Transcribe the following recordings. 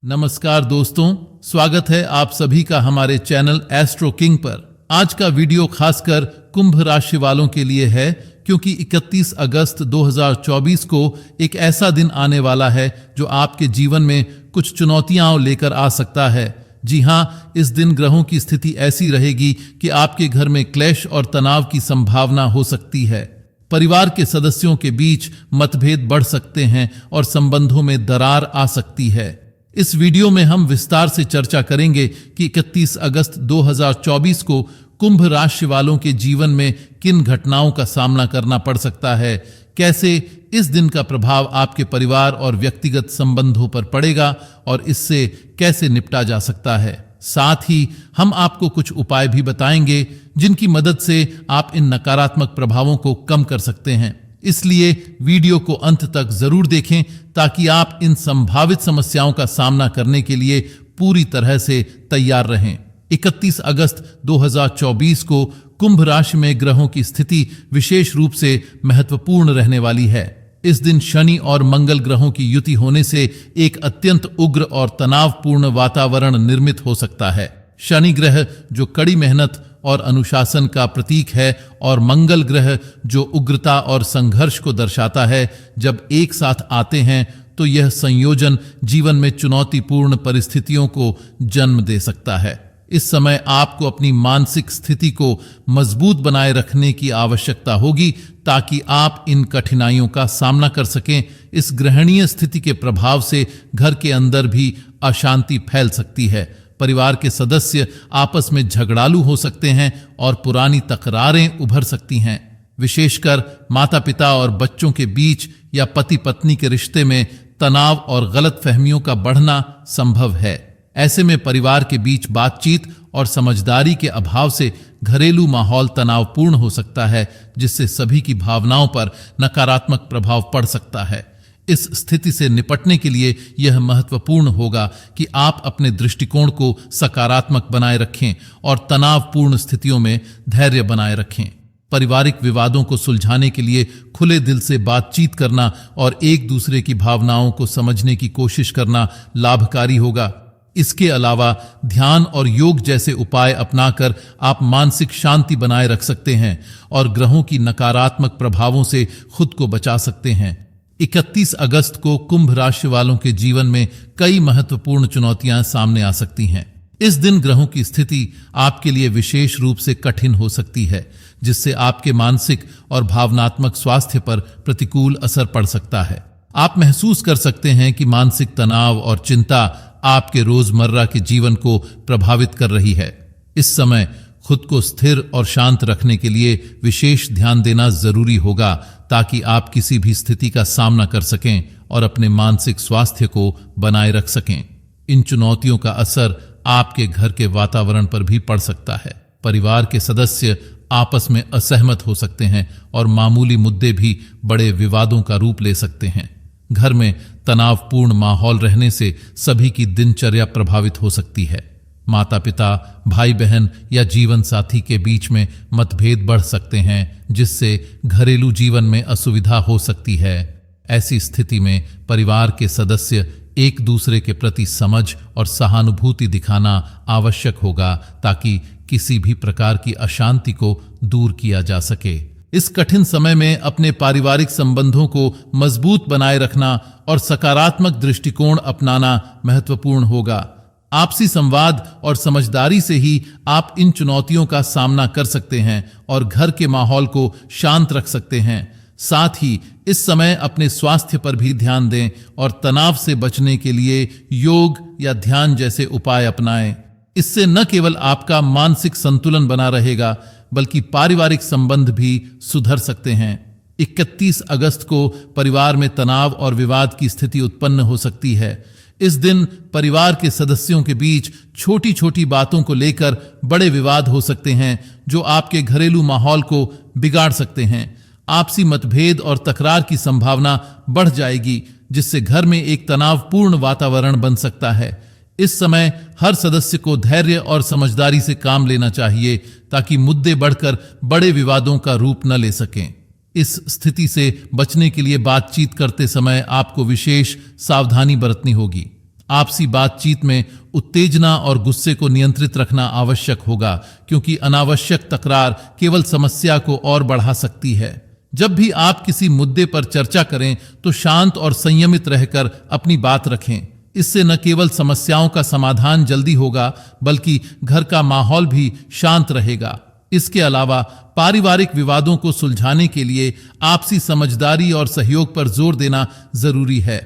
नमस्कार दोस्तों, स्वागत है आप सभी का हमारे चैनल एस्ट्रो किंग पर। आज का वीडियो खासकर कुंभ राशि वालों के लिए है क्योंकि 31 अगस्त 2024 को एक ऐसा दिन आने वाला है जो आपके जीवन में कुछ चुनौतियां लेकर आ सकता है। जी हां, इस दिन ग्रहों की स्थिति ऐसी रहेगी कि आपके घर में क्लेश और तनाव की संभावना हो सकती है। परिवार के सदस्यों के बीच मतभेद बढ़ सकते हैं और संबंधों में दरार आ सकती है। इस वीडियो में हम विस्तार से चर्चा करेंगे कि 31 अगस्त 2024 को कुंभ राशि वालों के जीवन में किन घटनाओं का सामना करना पड़ सकता है, कैसे इस दिन का प्रभाव आपके परिवार और व्यक्तिगत संबंधों पर पड़ेगा और इससे कैसे निपटा जा सकता है। साथ ही हम आपको कुछ उपाय भी बताएंगे जिनकी मदद से आप इन नकारात्मक प्रभावों को कम कर सकते हैं। इसलिए वीडियो को अंत तक जरूर देखें ताकि आप इन संभावित समस्याओं का सामना करने के लिए पूरी तरह से तैयार रहें। 31 अगस्त 2024 को कुंभ राशि में ग्रहों की स्थिति विशेष रूप से महत्वपूर्ण रहने वाली है। इस दिन शनि और मंगल ग्रहों की युति होने से एक अत्यंत उग्र और तनावपूर्ण वातावरण निर्मित हो सकता है। शनि ग्रह जो कड़ी मेहनत और अनुशासन का प्रतीक है और मंगल ग्रह जो उग्रता और संघर्ष को दर्शाता है, जब एक साथ आते हैं तो यह संयोजन जीवन में चुनौतीपूर्ण परिस्थितियों को जन्म दे सकता है। इस समय आपको अपनी मानसिक स्थिति को मजबूत बनाए रखने की आवश्यकता होगी ताकि आप इन कठिनाइयों का सामना कर सकें। इस ग्रहणीय स्थिति के प्रभाव से घर के अंदर भी अशांति फैल सकती है। परिवार के सदस्य आपस में झगड़ालू हो सकते हैं और पुरानी तकरारें उभर सकती हैं। विशेषकर माता पिता और बच्चों के बीच या पति पत्नी के रिश्ते में तनाव और गलतफहमियों का बढ़ना संभव है। ऐसे में परिवार के बीच बातचीत और समझदारी के अभाव से घरेलू माहौल तनावपूर्ण हो सकता है, जिससे सभी की भावनाओं पर नकारात्मक प्रभाव पड़ सकता है। इस स्थिति से निपटने के लिए यह महत्वपूर्ण होगा कि आप अपने दृष्टिकोण को सकारात्मक बनाए रखें और तनावपूर्ण स्थितियों में धैर्य बनाए रखें। पारिवारिक विवादों को सुलझाने के लिए खुले दिल से बातचीत करना और एक दूसरे की भावनाओं को समझने की कोशिश करना लाभकारी होगा। इसके अलावा ध्यान और योग जैसे उपाय अपनाकर आप मानसिक शांति बनाए रख सकते हैं और ग्रहों की नकारात्मक प्रभावों से खुद को बचा सकते हैं। 31 अगस्त को कुंभ राशि वालों के जीवन में कई महत्वपूर्ण चुनौतियां सामने आ सकती हैं। इस दिन ग्रहों की स्थिति आपके लिए विशेष रूप से कठिन हो सकती है, जिससे आपके मानसिक और भावनात्मक स्वास्थ्य पर प्रतिकूल असर पड़ सकता है। आप महसूस कर सकते हैं कि मानसिक तनाव और चिंता आपके रोजमर्रा के जीवन को प्रभावित कर रही है। इस समय खुद को स्थिर और शांत रखने के लिए विशेष ध्यान देना जरूरी होगा ताकि आप किसी भी स्थिति का सामना कर सकें और अपने मानसिक स्वास्थ्य को बनाए रख सकें। इन चुनौतियों का असर आपके घर के वातावरण पर भी पड़ सकता है। परिवार के सदस्य आपस में असहमत हो सकते हैं और मामूली मुद्दे भी बड़े विवादों का रूप ले सकते हैं। घर में तनावपूर्ण माहौल रहने से सभी की दिनचर्या प्रभावित हो सकती है। माता पिता, भाई बहन या जीवन साथी के बीच में मतभेद बढ़ सकते हैं, जिससे घरेलू जीवन में असुविधा हो सकती है। ऐसी स्थिति में परिवार के सदस्य एक दूसरे के प्रति समझ और सहानुभूति दिखाना आवश्यक होगा ताकि किसी भी प्रकार की अशांति को दूर किया जा सके। इस कठिन समय में अपने पारिवारिक संबंधों को मजबूत बनाए रखना और सकारात्मक दृष्टिकोण अपनाना महत्वपूर्ण होगा। आपसी संवाद और समझदारी से ही आप इन चुनौतियों का सामना कर सकते हैं और घर के माहौल को शांत रख सकते हैं। साथ ही इस समय अपने स्वास्थ्य पर भी ध्यान दें और तनाव से बचने के लिए योग या ध्यान जैसे उपाय अपनाएं। इससे न केवल आपका मानसिक संतुलन बना रहेगा बल्कि पारिवारिक संबंध भी सुधर सकते हैं। 31 अगस्त को परिवार में तनाव और विवाद की स्थिति उत्पन्न हो सकती है। इस दिन परिवार के सदस्यों के बीच छोटी छोटी बातों को लेकर बड़े विवाद हो सकते हैं जो आपके घरेलू माहौल को बिगाड़ सकते हैं। आपसी मतभेद और तकरार की संभावना बढ़ जाएगी, जिससे घर में एक तनावपूर्ण वातावरण बन सकता है। इस समय हर सदस्य को धैर्य और समझदारी से काम लेना चाहिए ताकि मुद्दे बढ़कर बड़े विवादों का रूप न ले सकें। इस स्थिति से बचने के लिए बातचीत करते समय आपको विशेष सावधानी बरतनी होगी। आपसी बातचीत में उत्तेजना और गुस्से को नियंत्रित रखना आवश्यक होगा, क्योंकि अनावश्यक तकरार केवल समस्या को और बढ़ा सकती है। जब भी आप किसी मुद्दे पर चर्चा करें तो शांत और संयमित रहकर अपनी बात रखें। इससे न केवल समस्याओं का समाधान जल्दी होगा, बल्कि घर का माहौल भी शांत रहेगा। इसके अलावा पारिवारिक विवादों को सुलझाने के लिए आपसी समझदारी और सहयोग पर जोर देना जरूरी है।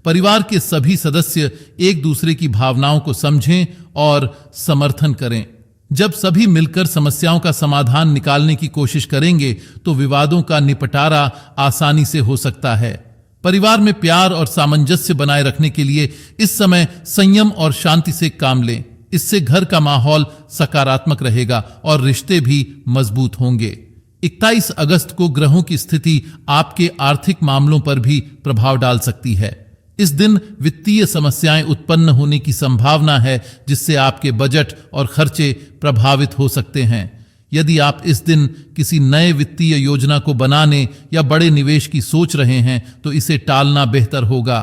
परिवार के सभी सदस्य एक दूसरे की भावनाओं को समझें और समर्थन करें। जब सभी मिलकर समस्याओं का समाधान निकालने की कोशिश करेंगे तो विवादों का निपटारा आसानी से हो सकता है। परिवार में प्यार और सामंजस्य बनाए रखने के लिए इस समय संयम और शांति से काम लें। इससे घर का माहौल सकारात्मक रहेगा और रिश्ते भी मजबूत होंगे। 21 अगस्त को ग्रहों की स्थिति आपके आर्थिक मामलों पर भी प्रभाव डाल सकती है। इस दिन वित्तीय समस्याएं उत्पन्न होने की संभावना है, जिससे आपके बजट और खर्चे प्रभावित हो सकते हैं। यदि आप इस दिन किसी नए वित्तीय योजना को बनाने या बड़े निवेश की सोच रहे हैं तो इसे टालना बेहतर होगा।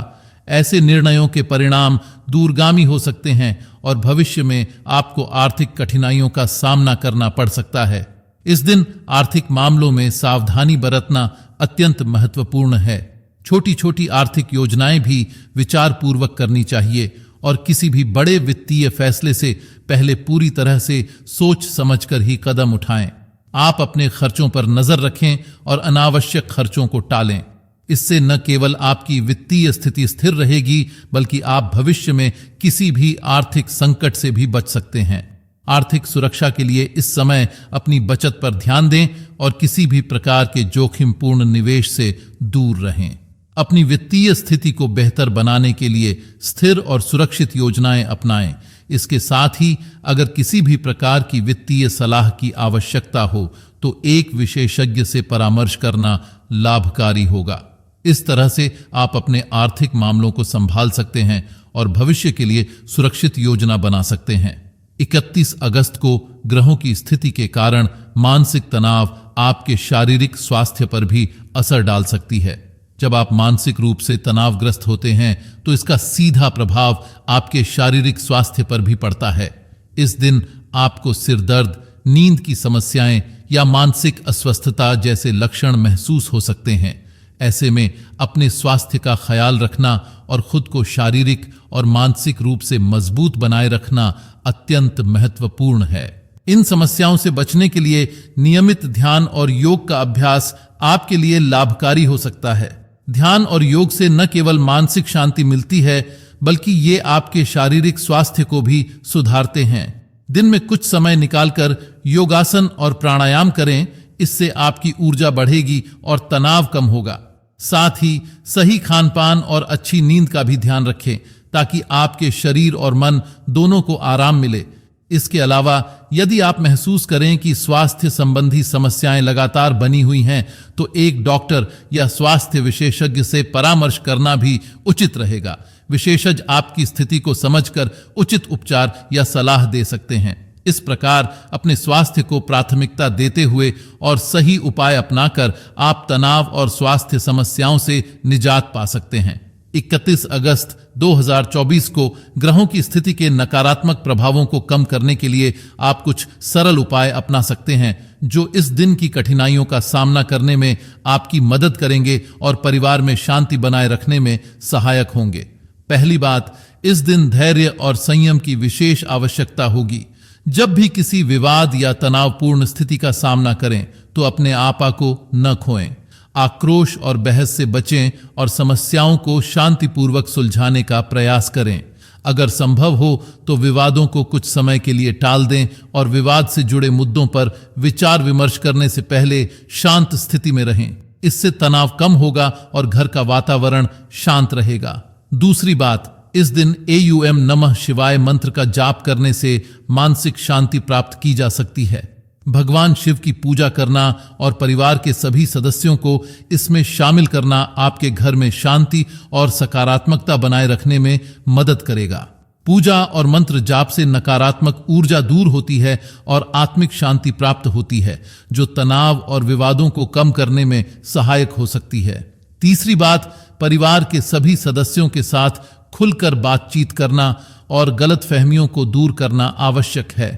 ऐसे निर्णयों के परिणाम दूरगामी हो सकते हैं और भविष्य में आपको आर्थिक कठिनाइयों का सामना करना पड़ सकता है। इस दिन आर्थिक मामलों में सावधानी बरतना अत्यंत महत्वपूर्ण है। छोटी छोटी आर्थिक योजनाएं भी विचार पूर्वक करनी चाहिए और किसी भी बड़े वित्तीय फैसले से पहले पूरी तरह से सोच समझकर ही कदम उठाएं। आप अपने खर्चों पर नजर रखें और अनावश्यक खर्चों को टालें। इससे न केवल आपकी वित्तीय स्थिति स्थिर रहेगी, बल्कि आप भविष्य में किसी भी आर्थिक संकट से भी बच सकते हैं। आर्थिक सुरक्षा के लिए इस समय अपनी बचत पर ध्यान दें और किसी भी प्रकार के जोखिमपूर्ण निवेश से दूर रहें। अपनी वित्तीय स्थिति को बेहतर बनाने के लिए स्थिर और सुरक्षित योजनाएं अपनाएं। इसके साथ ही अगर किसी भी प्रकार की वित्तीय सलाह की आवश्यकता हो तो एक विशेषज्ञ से परामर्श करना लाभकारी होगा। इस तरह से आप अपने आर्थिक मामलों को संभाल सकते हैं और भविष्य के लिए सुरक्षित योजना बना सकते हैं। 31 अगस्त को ग्रहों की स्थिति के कारण मानसिक तनाव आपके शारीरिक स्वास्थ्य पर भी असर डाल सकती है। जब आप मानसिक रूप से तनावग्रस्त होते हैं तो इसका सीधा प्रभाव आपके शारीरिक स्वास्थ्य पर भी पड़ता है। इस दिन आपको सिर दर्द, नींद की समस्याएं या मानसिक अस्वस्थता जैसे लक्षण महसूस हो सकते हैं। ऐसे में अपने स्वास्थ्य का ख्याल रखना और खुद को शारीरिक और मानसिक रूप से मजबूत बनाए रखना अत्यंत महत्वपूर्ण है। इन समस्याओं से बचने के लिए नियमित ध्यान और योग का अभ्यास आपके लिए लाभकारी हो सकता है। ध्यान और योग से न केवल मानसिक शांति मिलती है, बल्कि ये आपके शारीरिक स्वास्थ्य को भी सुधारते हैं। दिन में कुछ समय निकालकर योगासन और प्राणायाम करें। इससे आपकी ऊर्जा बढ़ेगी और तनाव कम होगा। साथ ही सही खानपान और अच्छी नींद का भी ध्यान रखें, ताकि आपके शरीर और मन दोनों को आराम मिले। इसके अलावा यदि आप महसूस करें कि स्वास्थ्य संबंधी समस्याएं लगातार बनी हुई हैं, तो एक डॉक्टर या स्वास्थ्य विशेषज्ञ से परामर्श करना भी उचित रहेगा। विशेषज्ञ आपकी स्थिति को समझकर उचित उपचार या सलाह दे सकते हैं। इस प्रकार अपने स्वास्थ्य को प्राथमिकता देते हुए और सही उपाय अपनाकर आप तनाव और स्वास्थ्य समस्याओं से निजात पा सकते हैं। 31 अगस्त 2024 को ग्रहों की स्थिति के नकारात्मक प्रभावों को कम करने के लिए आप कुछ सरल उपाय अपना सकते हैं, जो इस दिन की कठिनाइयों का सामना करने में आपकी मदद करेंगे और परिवार में शांति बनाए रखने में सहायक होंगे। पहली बात, इस दिन धैर्य और संयम की विशेष आवश्यकता होगी। जब भी किसी विवाद या तनावपूर्ण स्थिति का सामना करें तो अपने आपा को न खोएं। आक्रोश और बहस से बचें और समस्याओं को शांतिपूर्वक सुलझाने का प्रयास करें। अगर संभव हो तो विवादों को कुछ समय के लिए टाल दें और विवाद से जुड़े मुद्दों पर विचार विमर्श करने से पहले शांत स्थिति में रहें। इससे तनाव कम होगा और घर का वातावरण शांत रहेगा। दूसरी बात, इस दिन AUM नमः शिवाय मंत्र का जाप करने से मानसिक शांति प्राप्त की जा सकती है। भगवान शिव की पूजा करना और परिवार के सभी सदस्यों को इसमें शामिल करना आपके घर में शांति और सकारात्मकता बनाए रखने में मदद करेगा। पूजा और मंत्र जाप से नकारात्मक ऊर्जा दूर होती है और आत्मिक शांति प्राप्त होती है, जो तनाव और विवादों को कम करने में सहायक हो सकती है। तीसरी बात, परिवार के सभी सदस्यों के साथ खुलकर बातचीत करना और गलतफहमियों को दूर करना आवश्यक है।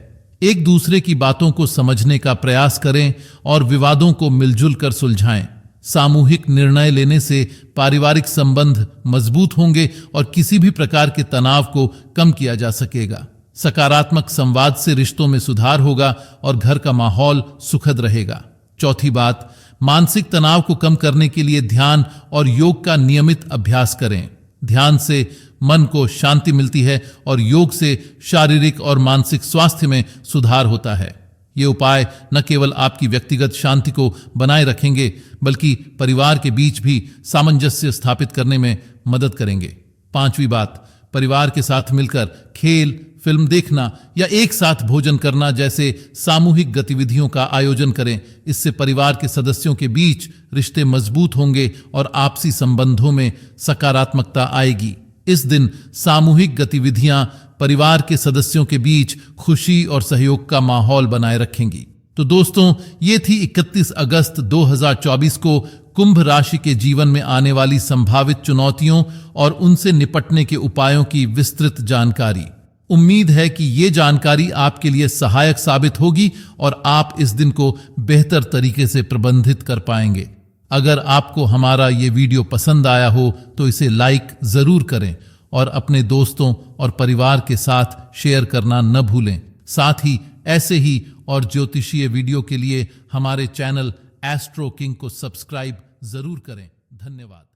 एक दूसरे की बातों को समझने का प्रयास करें और विवादों को मिलजुल कर सुलझाएं। सामूहिक निर्णय लेने से पारिवारिक संबंध मजबूत होंगे और किसी भी प्रकार के तनाव को कम किया जा सकेगा। सकारात्मक संवाद से रिश्तों में सुधार होगा और घर का माहौल सुखद रहेगा। चौथी बात, मानसिक तनाव को कम करने के लिए ध्यान और योग का नियमित अभ्यास करें। ध्यान से मन को शांति मिलती है और योग से शारीरिक और मानसिक स्वास्थ्य में सुधार होता है। ये उपाय न केवल आपकी व्यक्तिगत शांति को बनाए रखेंगे बल्कि परिवार के बीच भी सामंजस्य स्थापित करने में मदद करेंगे। पांचवी बात, परिवार के साथ मिलकर खेल, फिल्म देखना या एक साथ भोजन करना जैसे सामूहिक गतिविधियों का आयोजन करें। इससे परिवार के सदस्यों के बीच रिश्ते मजबूत होंगे और आपसी संबंधों में सकारात्मकता आएगी। इस दिन सामूहिक गतिविधियां परिवार के सदस्यों के बीच खुशी और सहयोग का माहौल बनाए रखेंगी। तो दोस्तों, ये थी 31 अगस्त 2024 को कुंभ राशि के जीवन में आने वाली संभावित चुनौतियों और उनसे निपटने के उपायों की विस्तृत जानकारी। उम्मीद है कि ये जानकारी आपके लिए सहायक साबित होगी और आप इस दिन को बेहतर तरीके से प्रबंधित कर पाएंगे। अगर आपको हमारा ये वीडियो पसंद आया हो तो इसे लाइक जरूर करें और अपने दोस्तों और परिवार के साथ शेयर करना न भूलें। साथ ही ऐसे ही और ज्योतिषीय वीडियो के लिए हमारे चैनल एस्ट्रो किंग को सब्सक्राइब जरूर करें। धन्यवाद।